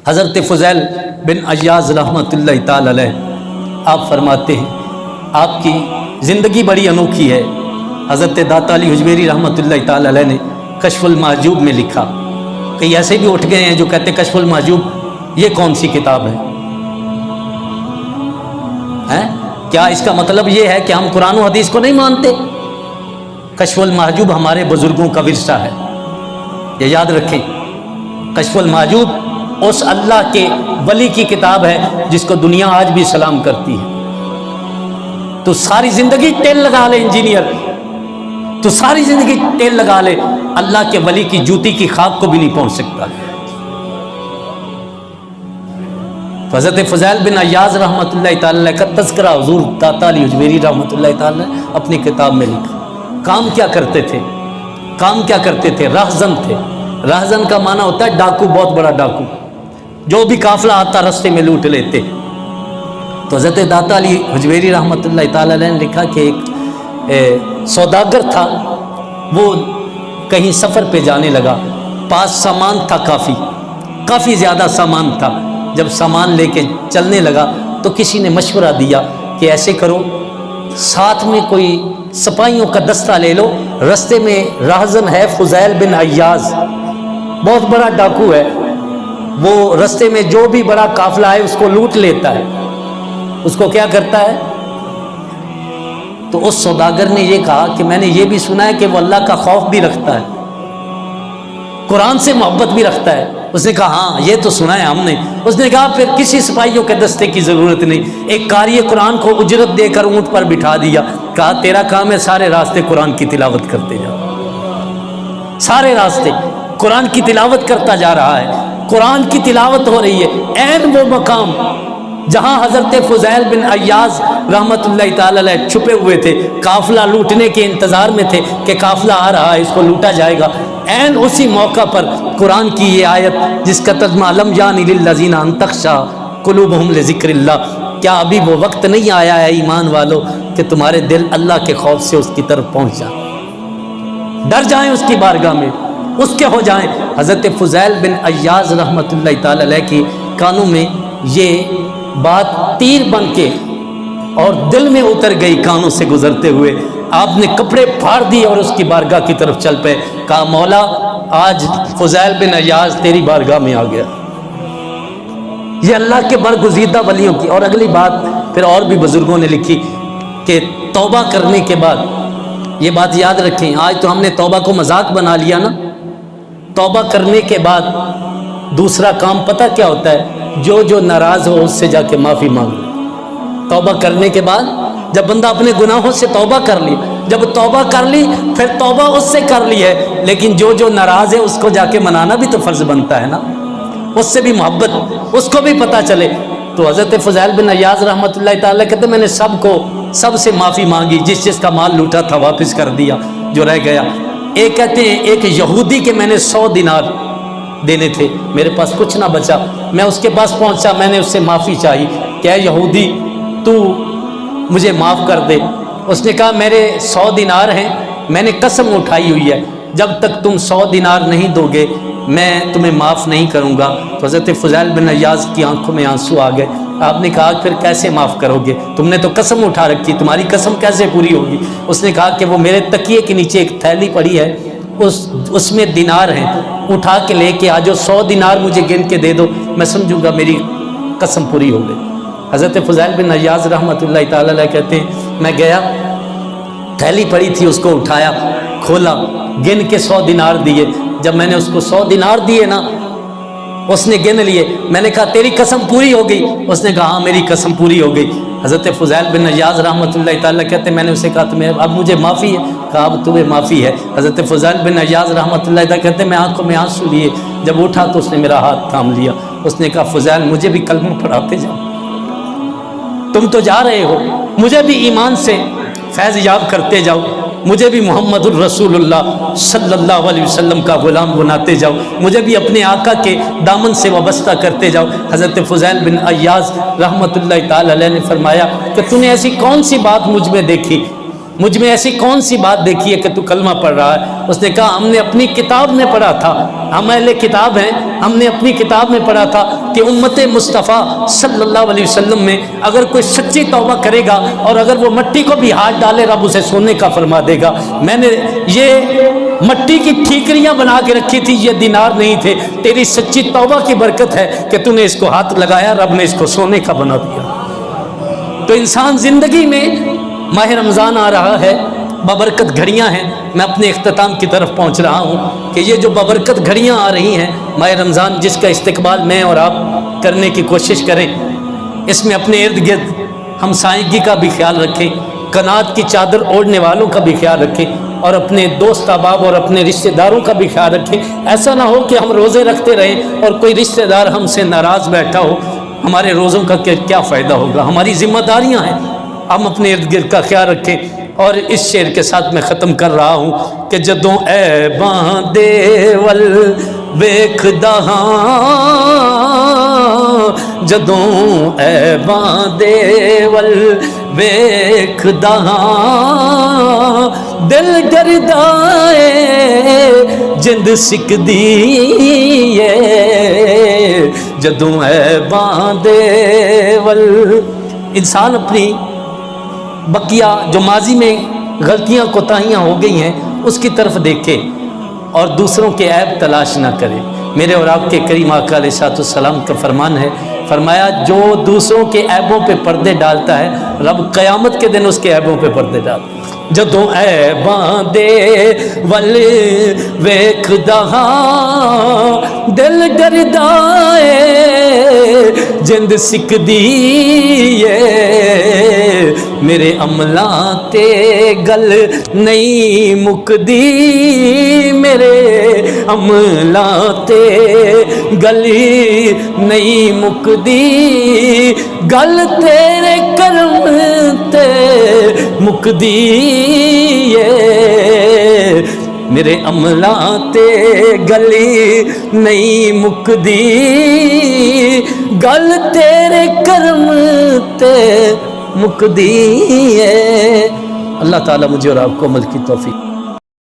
حضرت فضیل بن عیاض رحمۃ اللہ تعالی علیہ آپ فرماتے ہیں آپ کی زندگی بڑی انوکھی ہے۔ حضرت داتا علی حجویری رحمۃ اللہ تعالی علیہ نے کشف المحجوب میں لکھا، کئی ایسے بھی اٹھ گئے ہیں جو کہتے کشف المحجوب یہ کون سی کتاب ہے؟ کیا اس کا مطلب یہ ہے کہ ہم قرآن و حدیث کو نہیں مانتے؟ کشف المحجوب ہمارے بزرگوں کا ورثہ ہے، یہ یاد رکھیں۔ کشف المحجوب اس اللہ کے ولی کی کتاب ہے جس کو دنیا آج بھی سلام کرتی ہے۔ تو ساری زندگی ٹیل لگا لے انجینئر، تو ساری زندگی ٹیل لگا لے، اللہ کے ولی کی جوتی کی خاک کو بھی نہیں پہنچ سکتا۔ حضرت فضیل بن عیاض رحمۃ اللہ تعالی کا تذکرہ حضور داتا علی حجویری رحمۃ اللہ تعالی اپنی کتاب میں لکھا۔ کام کیا کرتے تھے؟ کام کیا کرتے تھے؟ راہزن تھے۔ راہزن کا معنی ہوتا ہے ڈاکو، بہت بڑا ڈاکو، جو بھی قافلہ آتا رستے میں لوٹ لیتے۔ تو حضرت داتا علی حجویری رحمۃ اللہ تعالی علیہ نے لکھا کہ ایک سوداگر تھا، وہ کہیں سفر پہ جانے لگا، پاس سامان تھا، کافی زیادہ سامان تھا۔ جب سامان لے کے چلنے لگا تو کسی نے مشورہ دیا کہ ایسے کرو، ساتھ میں کوئی سپاہیوں کا دستہ لے لو، رستے میں راہزن ہے فضیل بن عیاض، بہت بڑا ڈاکو ہے، وہ رستے میں جو بھی بڑا قافلہ ہے اس کو لوٹ لیتا ہے، اس کو کیا کرتا ہے؟ تو اس سوداگر نے یہ کہا کہ میں نے یہ بھی سنا ہے کہ وہ اللہ کا خوف بھی رکھتا ہے، قرآن سے محبت بھی رکھتا ہے۔ اس نے کہا ہاں یہ تو سنا ہے ہم نے۔ اس نے کہا پھر کسی سپاہیوں کے دستے کی ضرورت نہیں، ایک قاری قرآن کو اجرت دے کر اونٹ پر بٹھا دیا، کہا تیرا کام ہے سارے راستے قرآن کی تلاوت کرتے جاؤ، سارے راستے قرآن کی تلاوت کرتا جا رہا ہے، قرآن کی تلاوت ہو رہی ہے۔ عین وہ مقام جہاں حضرت فضیل بن عیاض رحمۃ اللہ تعالی علیہ چھپے ہوئے تھے، قافلہ لوٹنے کے انتظار میں تھے کہ قافلہ آ رہا ہے، اس کو لوٹا جائے گا، عین اسی موقع پر قرآن کی یہ آیت جس کا ترجمہ لم یان للذین ان تخشع قلوبہم لذکر اللہ، کیا ابھی وہ وقت نہیں آیا ہے ایمان والو کہ تمہارے دل اللہ کے خوف سے اس کی طرف پہنچ جائیں، ڈر جائیں اس کی بارگاہ میں، اس کے ہو جائیں۔ حضرت فضیل بن عیاض رحمۃ اللہ تعالی علیہ کی کانوں میں یہ بات تیر بن کے اور دل میں اتر گئی، کانوں سے گزرتے ہوئے آپ نے کپڑے پھاڑ دیے اور اس کی بارگاہ کی طرف چل پے، کہا مولا آج فضیل بن عیاض تیری بارگاہ میں آ گیا۔ یہ اللہ کے برگزیدہ ولیوں کی۔ اور اگلی بات پھر اور بھی بزرگوں نے لکھی کہ توبہ کرنے کے بعد، یہ بات یاد رکھیں، آج تو ہم نے توبہ کو مذاق بنا لیا نا، توبہ کرنے کے بعد دوسرا کام پتہ کیا ہوتا ہے؟ جو ناراض ہو اس سے جا کے معافی مانگ لے۔ توبہ کرنے کے بعد جب بندہ اپنے گناہوں سے توبہ کر لی، جب توبہ کر لی پھر توبہ اس سے کر لی ہے، لیکن جو ناراض ہے اس کو جا کے منانا بھی تو فرض بنتا ہے نا، اس سے بھی محبت، اس کو بھی پتہ چلے۔ تو حضرت فضیل بن عیاض رحمۃ اللہ تعالیٰ کہتے ہیں میں نے سب سے معافی مانگی، جس کا مال لوٹا تھا واپس کر دیا جو رہ گیا۔ ایک کہتے ہیں ایک یہودی کے میں نے 100 دینار دینے تھے، میرے پاس کچھ نہ بچا، میں اس کے پاس پہنچا، میں نے اس سے معافی چاہی کہ اے یہودی تو مجھے معاف کر دے۔ اس نے کہا میرے 100 دینار ہیں، میں نے قسم اٹھائی ہوئی ہے جب تک تم 100 دینار نہیں دو گے میں تمہیں معاف نہیں کروں گا۔ تو حضرت فضیل بن عیاض کی آنکھوں میں آنسو آ گئے۔ آپ نے کہا پھر کیسے معاف کرو گے؟ تم نے تو قسم اٹھا رکھی، تمہاری قسم کیسے پوری ہوگی؟ اس نے کہا کہ وہ میرے تکیے کے نیچے ایک تھیلی پڑی ہے، اس میں دینار ہیں، اٹھا کے لے کے آ جو 100 دینار مجھے گن کے دے دو، میں سمجھوں گا میری قسم پوری ہو گئی۔ حضرت فضیل بن عیاض رحمۃ اللہ تعالی علیہ کہتے ہیں میں گیا، تھیلی پڑی تھی، اس کو اٹھایا، کھولا، گن کے 100 دینار دیے۔ جب میں نے اس کو 100 دینار دیے نا، اس نے گن لیے، میں نے کہا تیری قسم پوری ہو گئی؟ اس نے کہا ہاں میری قسم پوری ہو گئی۔ حضرت فضیل بن عیاض رحمۃ اللہ تعالیٰ کہتے ہیں میں نے اسے کہا تمہیں اب مجھے معافی ہے؟ کہا اب تمہیں معافی ہے۔ حضرت فضیل بن عیاض رحمۃ اللہ تعالیٰ کہتے ہیں میں آنکھوں میں آنسو لیے، جب اٹھا تو اس نے میرا ہاتھ تھام لیا، اس نے کہا فضیل مجھے بھی کلمہ پڑھاتے جاؤ، تم تو جا رہے ہو، مجھے بھی ایمان سے فیض یاب کرتے جاؤ، مجھے بھی محمد الرسول اللہ صلی اللہ علیہ وسلم کا غلام بناتے جاؤ، مجھے بھی اپنے آقا کے دامن سے وابستہ کرتے جاؤ۔ حضرت فضیل بن عیاض رحمۃ اللہ تعالی علیہ نے فرمایا کہ تو نے ایسی کون سی بات مجھ میں دیکھی مجھ میں ایسی کون سی بات دیکھی ہے کہ تو کلمہ پڑھ رہا ہے؟ اس نے کہا ہم نے اپنی کتاب میں پڑھا تھا، ہم اہل کتاب ہیں، ہم نے اپنی کتاب میں پڑھا تھا کہ امت مصطفیٰ صلی اللہ علیہ وسلم میں اگر کوئی سچی توبہ کرے گا اور اگر وہ مٹی کو بھی ہاتھ ڈالے رب اسے سونے کا فرما دے گا۔ میں نے یہ مٹی کی ٹھیکریاں بنا کے رکھی تھی، یہ دینار نہیں تھے، تیری سچی توبہ کی برکت ہے کہ تو نے اس کو ہاتھ لگایا، رب نے اس کو سونے کا بنا دیا۔ تو انسان زندگی میں ماہ رمضان آ رہا ہے، بابرکت گھڑیاں ہیں، میں اپنے اختتام کی طرف پہنچ رہا ہوں کہ یہ جو بابرکت گھڑیاں آ رہی ہیں ماہ رمضان، جس کا استقبال میں اور آپ کرنے کی کوشش کریں، اس میں اپنے ارد گرد ہمسائیگی کا بھی خیال رکھیں، قناعت کی چادر اوڑھنے والوں کا بھی خیال رکھیں، اور اپنے دوست احباب اور اپنے رشتہ داروں کا بھی خیال رکھیں۔ ایسا نہ ہو کہ ہم روزے رکھتے رہیں اور کوئی رشتہ دار ہم سے ناراض بیٹھا ہو، ہمارے روزوں کا کیا فائدہ ہوگا؟ ہماری ذمہ داریاں ہیں، ہم اپنے ارد گرد کا خیال رکھیں۔ اور اس شعر کے ساتھ میں ختم کر رہا ہوں کہ جدوں عیباں دے ول ویکھدا ہاں، جدوں عیباں دے ول ویکھدا ہاں، دل ڈردا اے جند سکدی اے، جدوں عیباں دے ول۔ انسان اپنی بقیہ جو ماضی میں غلطیاں کوتاہیاں ہو گئی ہیں اس کی طرف دیکھے اور دوسروں کے عیب تلاش نہ کرے۔ میرے اور آپ کے کریم آقا علیہ الصلوۃ والسلام کا فرمان ہے، فرمایا جو دوسروں کے عیبوں پہ پردے ڈالتا ہے رب قیامت کے دن اس کے عیبوں پہ پردے ڈالتا ہے۔ جدوں عیباں دے ول ویکھدا ہاں، دل ڈردا اے جند سکدی اے، میرے عملاں تے گل نہیں مکدی، میرے عملاں تے گل نہیں مکدی، گل تیرے کرم تے مکدی اے، میرے عملاں تے گلی نہیں مکدی، گل تیرے کرم تے مکدی ہے۔ اللہ تعالیٰ مجھے اور آپ کو عمل کی توفیق